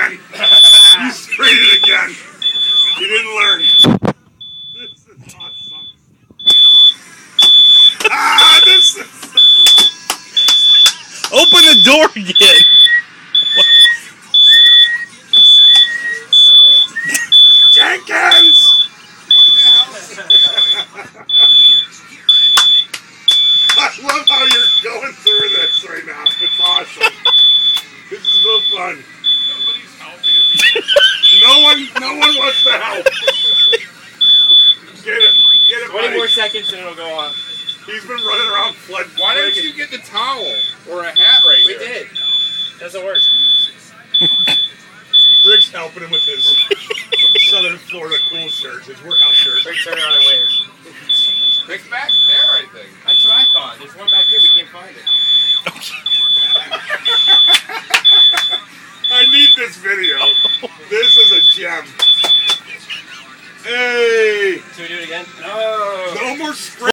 again. He sprayed it again. He didn't learn. This is awesome. This is... Open the door again. Jenkins! I love how you're going through this right now. It's awesome. This is so fun. Nobody's helping me. No one wants to help. Get it, 20 buddy. more seconds and it'll go off. He's been running around flood. Why don't you get the towel or a hat right We here? did. Doesn't work. Rick's helping him with his Southern Florida cool shirt, his workout shirt. Rick, turn around and wave. It's back there, I think. That's what I thought. There's one back here. We can't find it. I need this video. This is a gem. Hey! Should we do it again? No! No more spray.